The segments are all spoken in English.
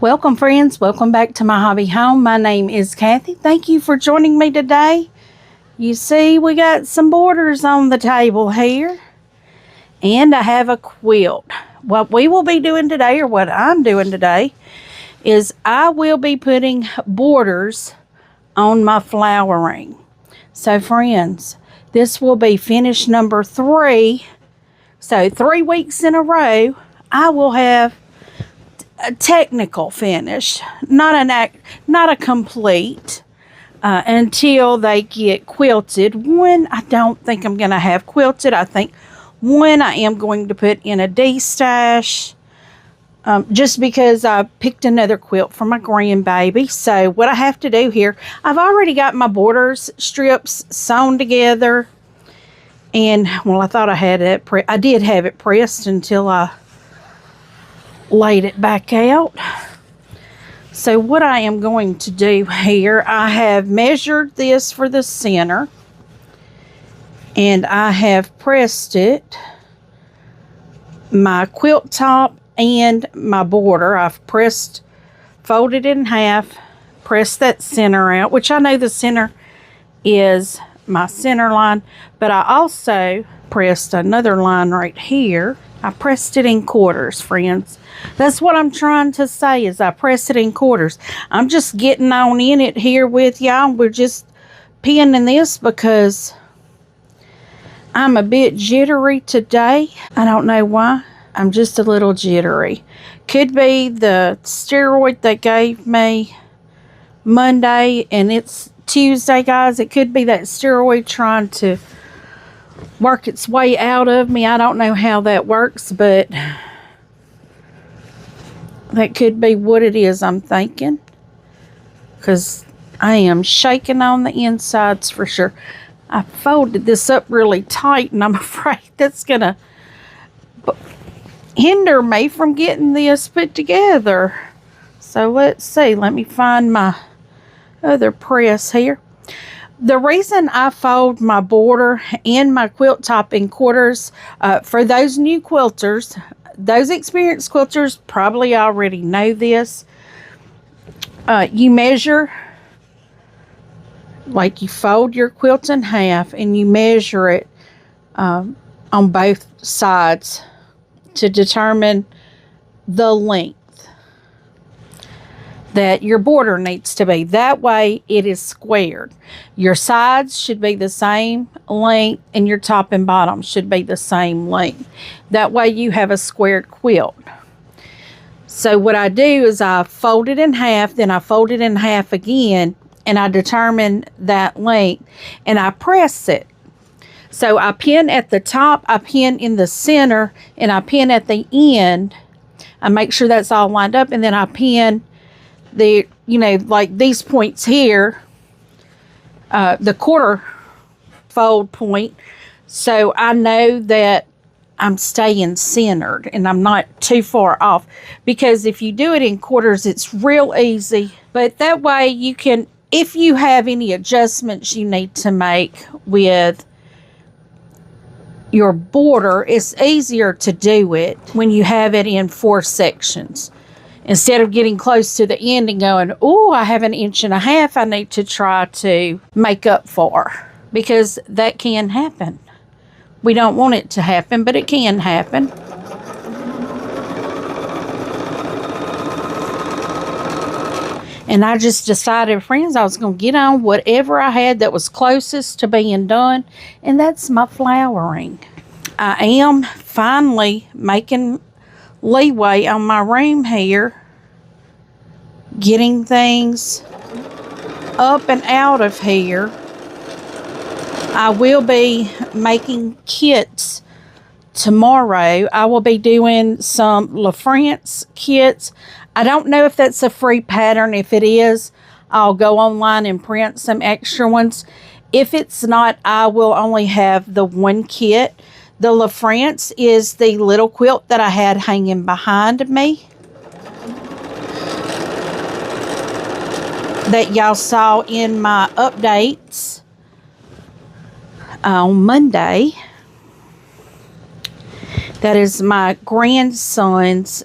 Welcome friends, welcome back to my hobby home. My name is Cathy. Thank you for joining me today. You see we got some borders on the table here and I have a quilt. What we will be doing today, or what I'm doing today, is I will be putting borders on my flowering. So friends, this will be finish number 3. So 3 weeks in a row I will have a technical finish, not a complete, until they get quilted. When I don't think I'm going to have quilted, I think when I am going to put in a D-stash, just because I picked another quilt for my grandbaby. So what I have to do here, I've already got my borders strips sewn together, and well, I thought I had it. I did have it pressed until I laid it back out. So what I am going to do here, I have measured this for the center and I have pressed it, my quilt top and my border. I've folded it in half, pressed that center out, which I know the center is my center line, but I also pressed another line right here. I pressed it in quarters, friends. That's what I'm trying to say, is I press it in quarters. I'm just getting on in it here with y'all. We're just pinning this because I'm a bit jittery today. I don't know why. I'm just a little jittery. Could be the steroid they gave me Monday and it's Tuesday, guys. It could be that steroid trying to work its way out of me. I don't know how that works, but that could be what it is, I'm thinking, because I am shaking on the insides for sure. I folded this up really tight and I'm afraid that's gonna hinder me from getting this put together. So let's see, let me find my other press here. The reason I fold my border and my quilt top in quarters, for those new quilters, those experienced quilters probably already know this. You measure, like you fold your quilt in half and you measure it on both sides to determine the length that your border needs to be. That way it is squared. Your sides should be the same length and your top and bottom should be the same length. That way you have a squared quilt. So what I do is I fold it in half, then I fold it in half again, and I determine that length and I press it. So I pin at the top, I pin in the center, and I pin at the end. I make sure that's all lined up, and then I pin the, like these points here, the quarter fold point, so I know that I'm staying centered and I'm not too far off, because if you do it in quarters it's real easy. But that way you can, if you have any adjustments you need to make with your border, it's easier to do it when you have it in 4 sections. Instead of getting close to the end and going, oh, I have 1.5 inches I need to try to make up for. Because that can happen. We don't want it to happen, but it can happen. And I just decided, friends, I was going to get on whatever I had that was closest to being done. And that's my flowering. I am finally making leeway on my room here, getting things up and out of here. I will be making kits tomorrow. I will be doing some La France kits. I don't know if that's a free pattern. If it is, I'll go online and print some extra ones. If it's not, I will only have the one kit. The La France is the little quilt that I had hanging behind me that y'all saw in my updates on Monday. That is my grandson's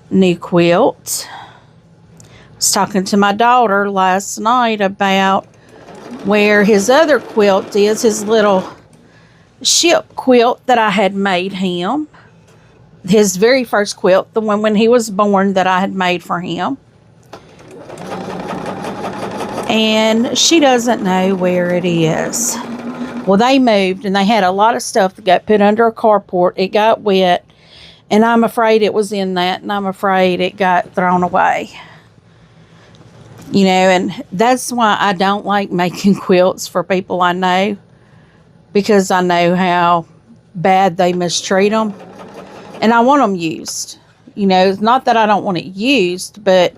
new quilt. was talking to my daughter last night about where his other quilt is, his little ship quilt that I had made him. His very first quilt, the one when he was born that I had made for him. And she doesn't know where it is. Well, they moved and they had a lot of stuff that got put under a carport. It got wet, and I'm afraid it was in that, and I'm afraid it got thrown away. You know, and that's why I don't like making quilts for people I know, because I know how bad they mistreat them. And I want them used. You know, it's not that I don't want it used, but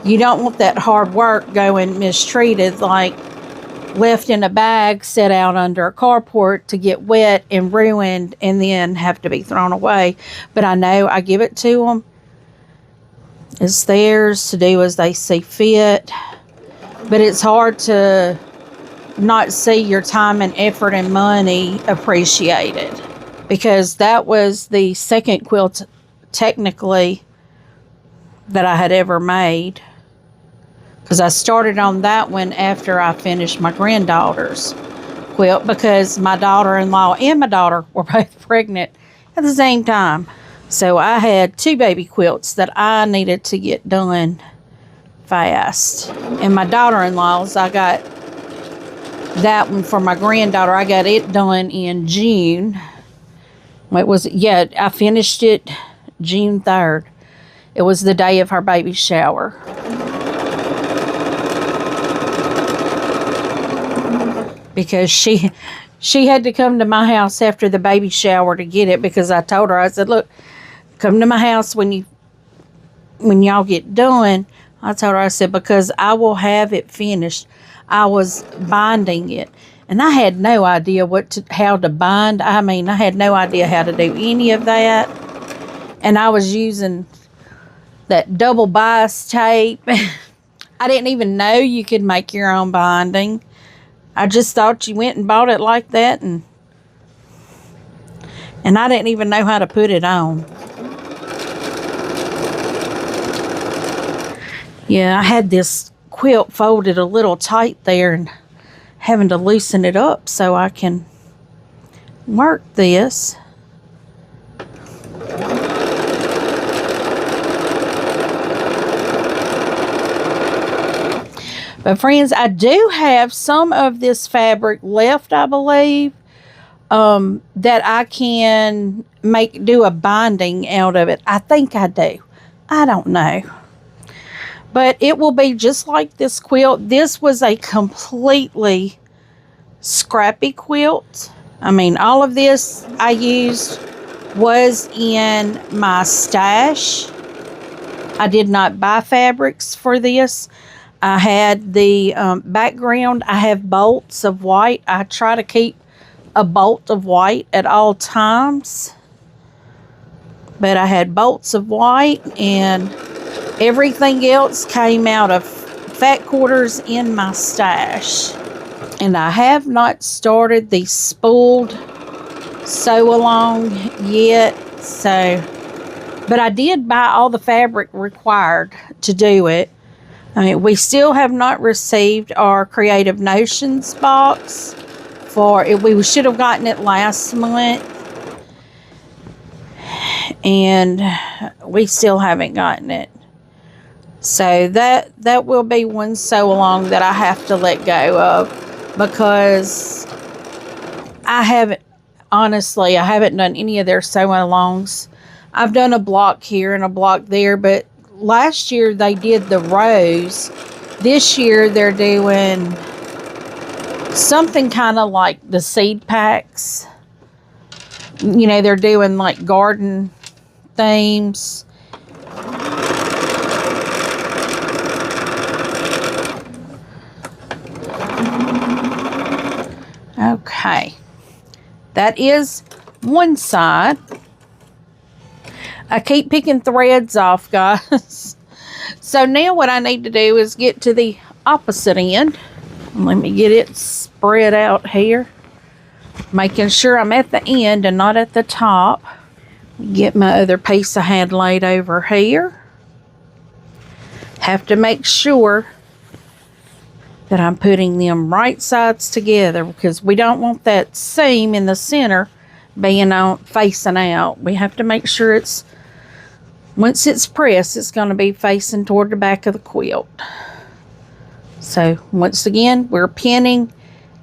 you don't want that hard work going mistreated, like left in a bag, set out under a carport to get wet and ruined and then have to be thrown away. But I know I give it to them. It's theirs to do as they see fit. But it's hard to not see your time and effort and money appreciated. Because that was the second quilt, technically, that I had ever made. Because I started on that one after I finished my granddaughter's quilt, because my daughter-in-law and my daughter were both pregnant at the same time. So I had 2 baby quilts that I needed to get done fast. And my daughter-in-law's, I got that one for my granddaughter. I got it done in June. It was, yeah, I finished it June 3rd. It was the day of her baby shower. Because she had to come to my house after the baby shower to get it, because I told her, I said, look, come to my house when y'all get done. I told her, I said, because I will have it finished. I was binding it. And I had no idea how to bind. I mean, I had no idea how to do any of that. And I was using that double bias tape. I didn't even know you could make your own binding. I just thought you went and bought it like that, and I didn't even know how to put it on. Yeah, I had this quilt folded a little tight there and having to loosen it up so I can work this. But friends, I do have some of this fabric left, I believe, that I can do a binding out of it. I think I do. I don't know. But it will be just like this quilt. This was a completely scrappy quilt. I mean, all of this I used was in my stash. I did not buy fabrics for this. I had the background. I have bolts of white. I try to keep a bolt of white at all times. But I had bolts of white, and everything else came out of fat quarters in my stash. And I have not started the spooled sew-along yet. But I did buy all the fabric required to do it. I mean, we still have not received our Creative Notions box for it. We should have gotten it last month, and we still haven't gotten it. So that will be one sew along that I have to let go of, because I haven't done any of their sew alongs. I've done a block here and a block there, but last year they did the rows. This year they're doing something kind of like the seed packs. You know, they're doing like garden themes. Okay. That is one side. I keep picking threads off, guys. So now what I need to do is get to the opposite end. Let me get it spread out here. Making sure I'm at the end and not at the top. Get my other piece I had laid over here. have to make sure that I'm putting them right sides together, because we don't want that seam in the center being on facing out. We have to make sure it's, once it's pressed, it's going to be facing toward the back of the quilt. So once again, we're pinning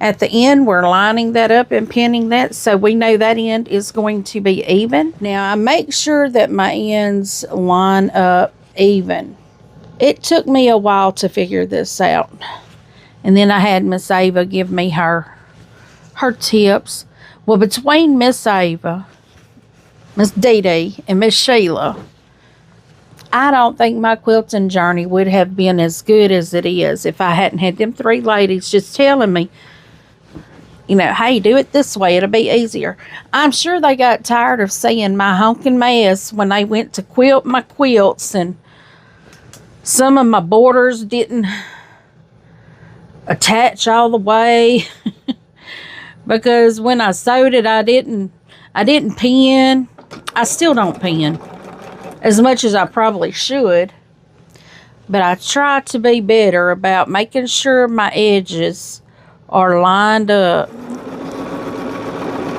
at the end. We're lining that up and pinning that so we know that end is going to be even. Now I make sure that my ends line up even. It took me a while to figure this out. And then I had Miss Ava give me her tips. Well, between Miss Ava, Miss Dee Dee, and Miss Sheila, I don't think my quilting journey would have been as good as it is if I hadn't had them three ladies just telling me, you know, hey, do it this way. It'll be easier. I'm sure they got tired of seeing my honking mess when they went to quilt my quilts, and some of my borders didn't attach all the way because when I sewed it, I didn't pin. I still don't pin as much as I probably should, but I try to be better about making sure my edges are lined up.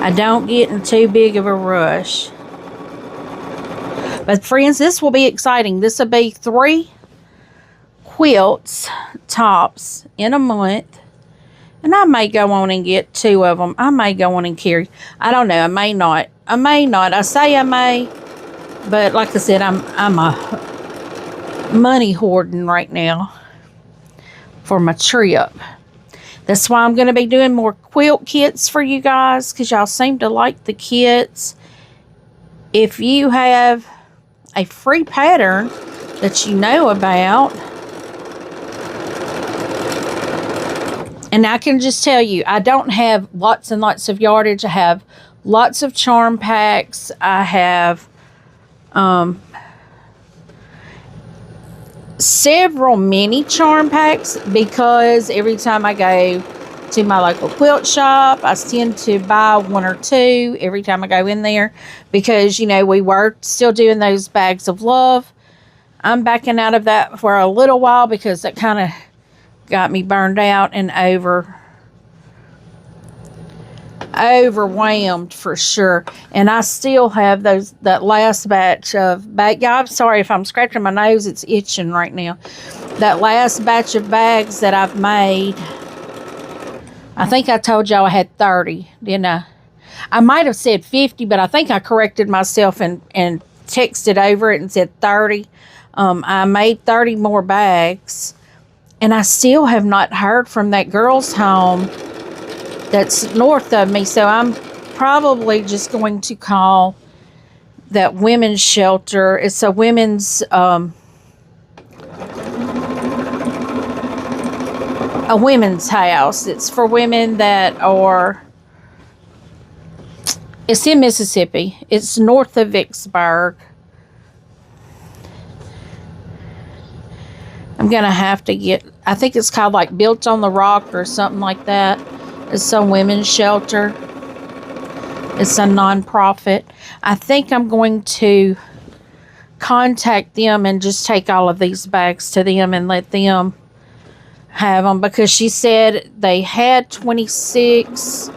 I don't get in too big of a rush. But friends, this will be exciting. This will be 3 quilts tops in a month, and I may go on and get 2 of them. I may go on and carry. I don't know. I may not. I say I may, but like I said, I'm a money hoarding right now for my trip. That's why I'm going to be doing more quilt kits for you guys, because y'all seem to like the kits. If you have a free pattern that you know about, and I can just tell you, I don't have lots and lots of yardage. I have lots of charm packs. I have several mini charm packs, because every time I go to my local quilt shop, I tend to buy 1 or 2 every time I go in there, because, you know, we were still doing those bags of love. I'm backing out of that for a little while because that kind of got me burned out and overwhelmed for sure. And I still have that last batch of bag. Yeah, I'm sorry if I'm scratching my nose, it's itching right now. That last batch of bags that I've made, I think I told y'all I had 30, didn't I? I might have said 50, but I think I corrected myself and texted over it and said 30. I made 30 more bags, and I still have not heard from that girl's home that's north of me. So I'm probably just going to call that women's shelter. It's a women's house. It's for women that are, it's in Mississippi. It's north of Vicksburg. I'm going to have to get, I think it's called like Built on the Rock or something like that. It's a women's shelter. It's a nonprofit. I think I'm going to contact them and just take all of these bags to them and let them have them, because she said they had 26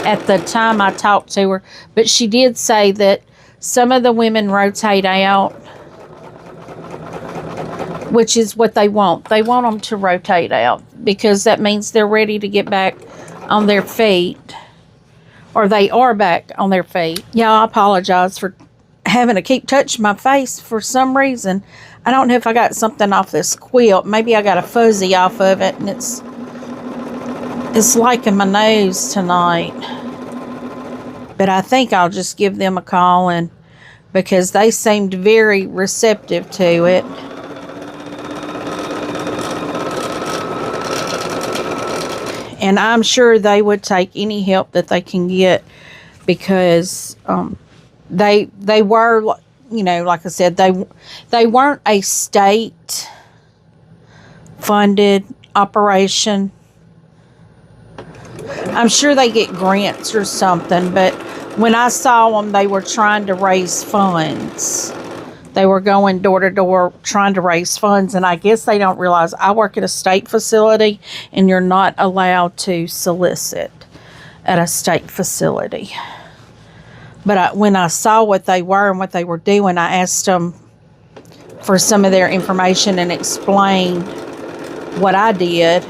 at the time I talked to her, but she did say that some of the women rotate out, which is what they want. They want them to rotate out, because that means they're ready to get back on their feet, or they are back on their feet. Yeah, I apologize for having to keep touching my face for some reason. I don't know if I got something off this quilt. Maybe I got a fuzzy off of it, and it's like in my nose tonight. But I think I'll just give them a call, and because they seemed very receptive to it. And I'm sure they would take any help that they can get, because they were, you know, like I said, they weren't a state funded operation. I'm sure they get grants or something, but when I saw them, they were trying to raise funds. They were going door to door trying to raise funds, and I guess they don't realize I work at a state facility, and you're not allowed to solicit at a state facility. But when I saw what they were and what they were doing, I asked them for some of their information and explained what I did.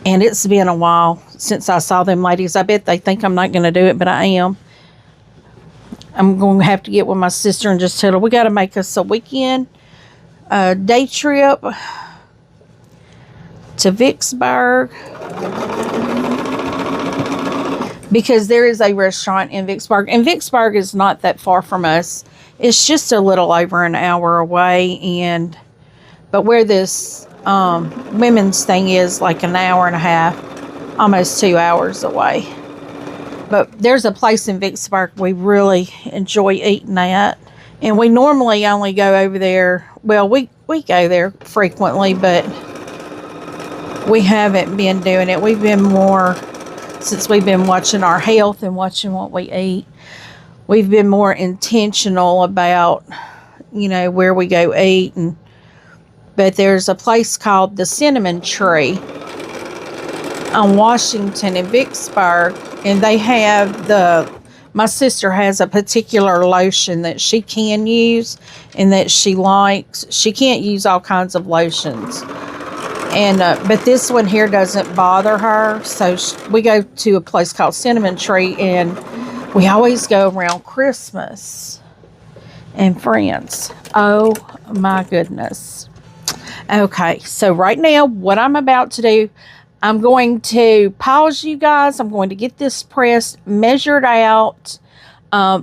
And it's been a while since I saw them ladies. I bet they think I'm not going to do it, but I am. I'm going to have to get with my sister and just tell her we got to make us a weekend day trip to Vicksburg, because there is a restaurant in Vicksburg, and Vicksburg is not that far from us. It's just a little over an hour away, but where this women's thing is like an hour and a half, almost 2 hours away. But there's a place in Vicksburg we really enjoy eating at. And we normally only go over there. Well, we go there frequently, but we haven't been doing it. We've been more, since we've been watching our health and watching what we eat, we've been more intentional about, where we go eat. But there's a place called the Cinnamon Tree on Washington in Vicksburg, and they have my sister has a particular lotion that she can use and that she likes. She can't use all kinds of lotions, but this one here doesn't bother her. So we go to a place called Cinnamon Tree, and we always go around Christmas and friends. Oh my goodness. Okay, so right now what I'm about to do, I'm going to pause you guys. I'm going to get this pressed, measured out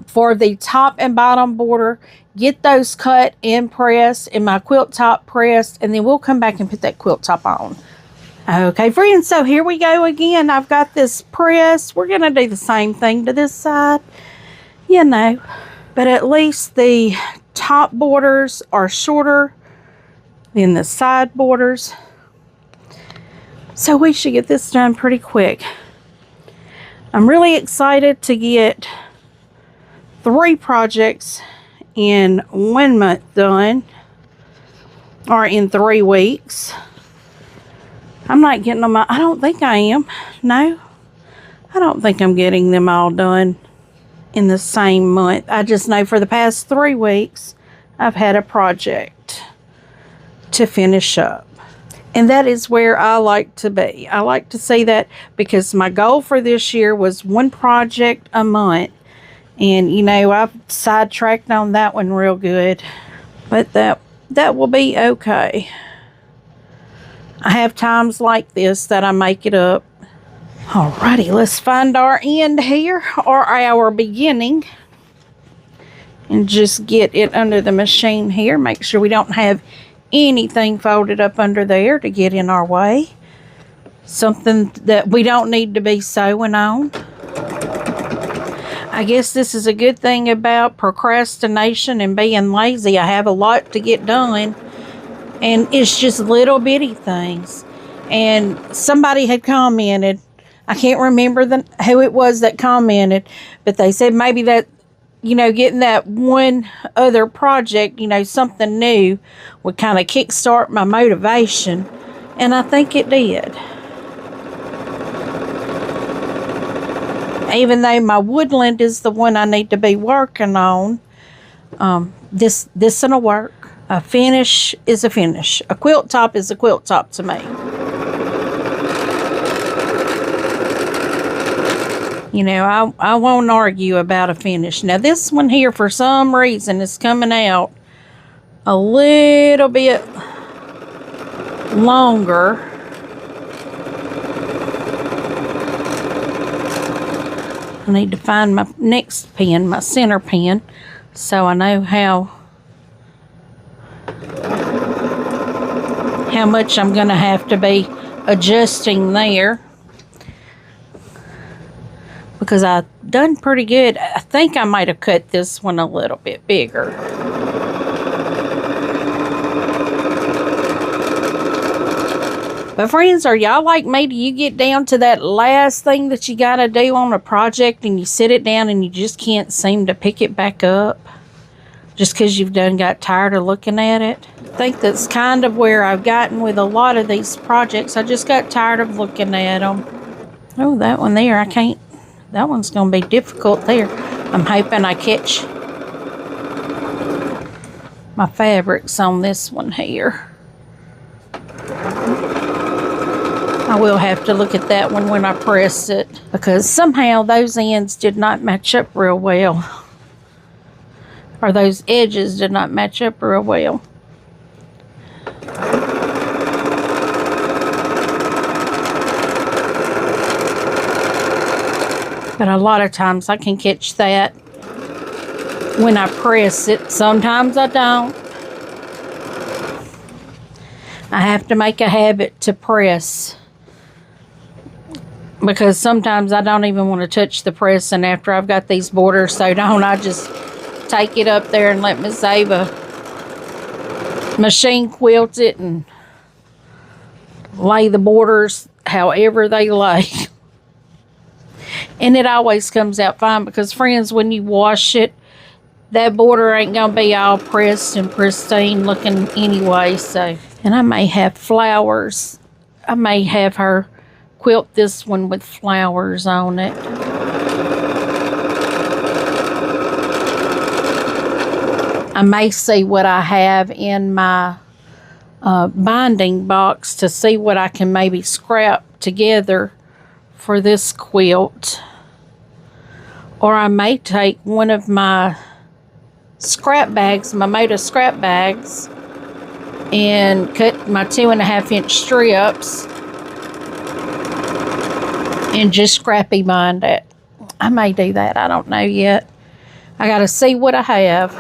for the top and bottom border. Get those cut and pressed and my quilt top pressed. And then we'll come back and put that quilt top on. Okay, friends. So here we go again. I've got this pressed. We're going to do the same thing to this side. But at least the top borders are shorter than the side borders. So we should get this done pretty quick. I'm really excited to get 3 projects in 1 month done, or in 3 weeks. I'm not getting them all. I don't think I am. No, I don't think I'm getting them all done in the same month. I just know for the past 3 weeks, I've had a project to finish up. And that is where I like to be. I like to see that, because my goal for this year was 1 project a month. And, I've sidetracked on that one real good. But that will be okay. I have times like this that I make it up. Alrighty, let's find our end here, or our beginning. And just get it under the machine here. Make sure we don't have anything folded up under there to get in our way. Something that we don't need to be sewing on. I guess this is a good thing about procrastination and being lazy. I have a lot to get done, and it's just little bitty things. And somebody had commented, I can't remember who it was that commented, but they said maybe that, getting that one other project, something new, would kind of kickstart my motivation. And I think it did. Even though my woodland is the one I need to be working on, this will work. A finish is a finish. A quilt top is a quilt top to me. I won't argue about a finish. Now, this one here, for some reason, is coming out a little bit longer. I need to find my next pin, my center pin, so I know how much I'm going to have to be adjusting there. Because I've done pretty good. I think I might have cut this one a little bit bigger. But friends, are y'all like me? Do you get down to that last thing that you got to do on a project and you sit it down and you just can't seem to pick it back up? Just because you've got tired of looking at it? I think that's kind of where I've gotten with a lot of these projects. I just got tired of looking at them. Oh, that one there, I can't. That one's going to be difficult there. I'm hoping I catch my fabrics on this one here. I will have to look at that one when I press it, because somehow those ends did not match up real well. Or those edges did not match up real well. But a lot of times I can catch that when I press it. Sometimes I don't. I have to make a habit to press, because sometimes I don't even want to touch the pressing after I've got these borders sewed on. I just take it up there and let Miss Ava machine quilt it and lay the borders however they lay. And it always comes out fine, because friends, when you wash it, that border ain't gonna be all pressed and pristine looking anyway. So, and I may have flowers. I may have her quilt this one with flowers on it. I may see what I have in my binding box to see what I can maybe scrap together for this quilt. Or I may take one of my scrap bags, my Moda scrap bags, and cut my 2.5-inch strips and just scrappy bind it. I may do that. I don't know yet. I got to see what I have.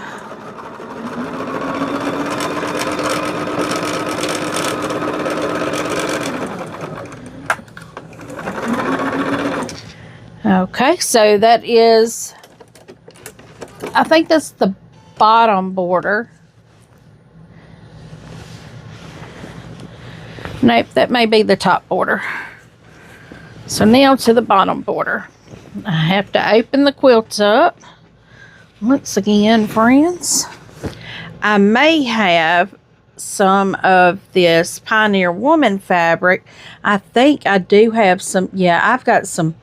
Okay, so that is, I think that's the bottom border. Nope, that may be the top border. So now to the bottom border. I have to open the quilt up. Once again, friends, I may have some of this Pioneer Woman fabric. I think I do have some. Yeah, I've got some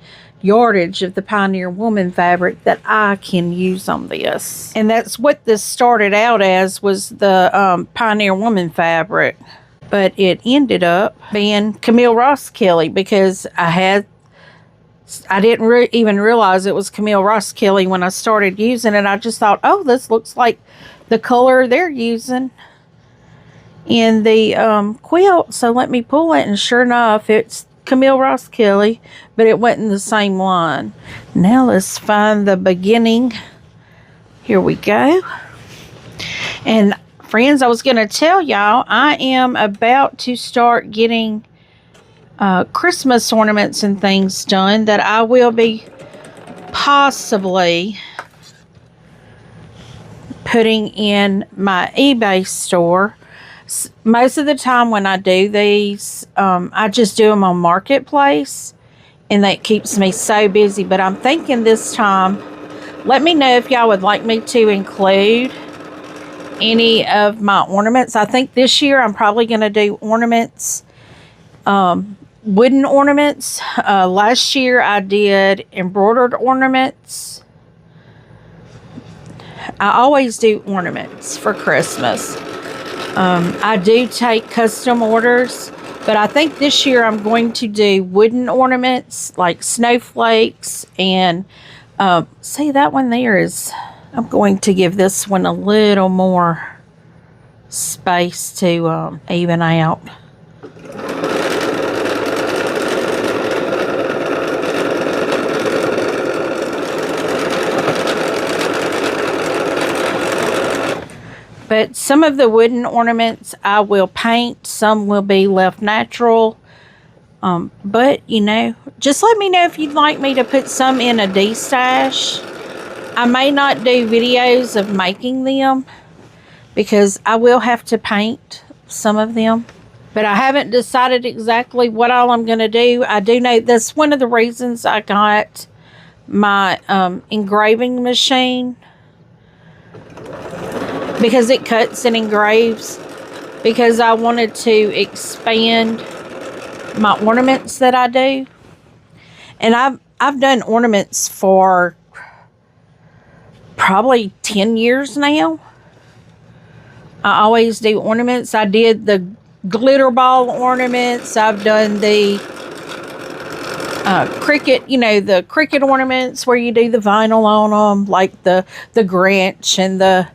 yardage of the Pioneer Woman fabric that I can use on this. And that's what this started out as, was the Pioneer Woman fabric. But it ended up being Camille Ross Kelly, because I didn't even realize it was Camille Ross Kelly when I started using it. I just thought, oh, this looks like the color they're using in the quilt. So let me pull it, and sure enough, it's Camille Ross Kelly, but it wasn't the same line. Now let's find the beginning. Here we go. And friends, I was going to tell y'all, I am about to start getting Christmas ornaments and things done that I will be possibly putting in my eBay store. Most of the time when I do these, I just do them on Marketplace, and that keeps me so busy. But I'm thinking this time, let me know if y'all would like me to include any of my ornaments. I think this year I'm probably going to do ornaments, wooden ornaments. Last year I did embroidered ornaments. I always do ornaments for Christmas. I do take custom orders, but I think this year I'm going to do wooden ornaments like snowflakes. And see, that one there is, I'm going to give this one a little more space to even out. But some of the wooden ornaments I will paint. Some will be left natural. But, you know, just let me know if you'd like me to put some in a D-stash. I may not do videos of making them, because I will have to paint some of them. But I haven't decided exactly what all I'm going to do. I do know that's one of the reasons I got my engraving machine, because it cuts and engraves, because I wanted to expand my ornaments that I do. And I've done ornaments for probably 10 years now. I always do ornaments. I did the glitter ball ornaments. I've done the cricket, the cricket ornaments where you do the vinyl on them, like the Grinch and the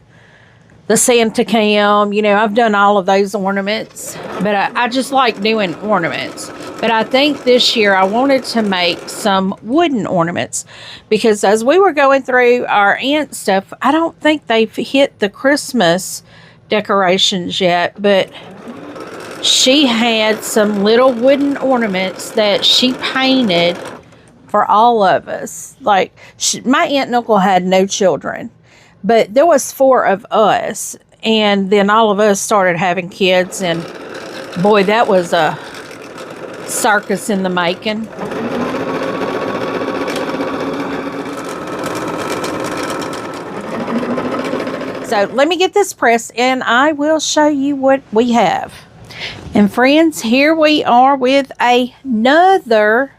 Santa Cam. I've done all of those ornaments, but I just like doing ornaments. But I think this year I wanted to make some wooden ornaments, because as we were going through our aunt's stuff, I don't think they've hit the Christmas decorations yet, but she had some little wooden ornaments that she painted for all of us. Like, my aunt and uncle had no children, but there was 4 of us, and then all of us started having kids, and boy, that was a circus in the making. So let me get this pressed, and I will show you what we have. And friends, here we are with another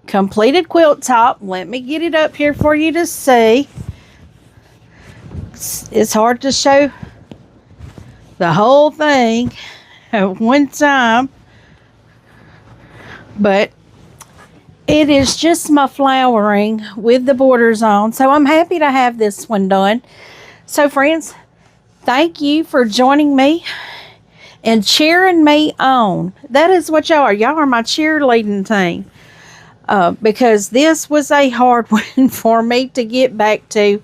completed quilt top. Let me get it up here for you to see. It's hard to show the whole thing at one time, but it is just my flowering with the borders on. So I'm happy to have this one done. So friends, thank you for joining me and cheering me on. That is what y'all are. Y'all are my cheerleading team. Because this was a hard one for me to get back to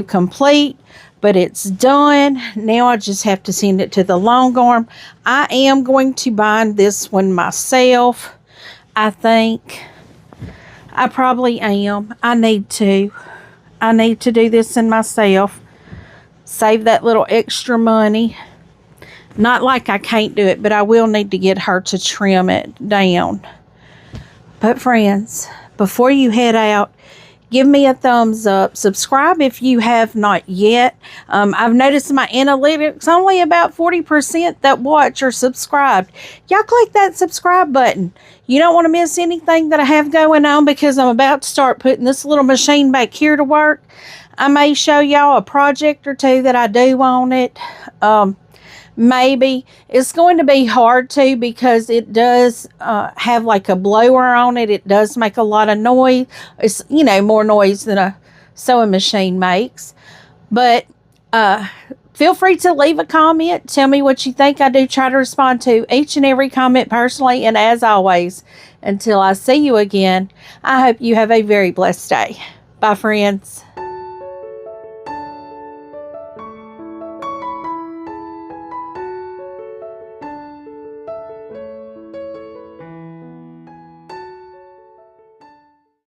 complete. But it's done. Now I just have to send it to the long arm. I am going to bind this one myself. I think. I probably am. I need to do this in myself. Save that little extra money. Not like I can't do it, but I will need to get her to trim it down. But friends, before you head out, give me a thumbs up. Subscribe if you have not yet. I've noticed in my analytics, only about 40% that watch are subscribed. Y'all click that subscribe button. You don't want to miss anything that I have going on, because I'm about to start putting this little machine back here to work. I may show y'all a project or two that I do on it. Maybe. It's going to be hard to, because it does have like a blower on it. It does make a lot of noise. It's, more noise than a sewing machine makes. But feel free to leave a comment. Tell me what you think. I do try to respond to each and every comment personally. And as always, until I see you again, I hope you have a very blessed day. Bye, friends.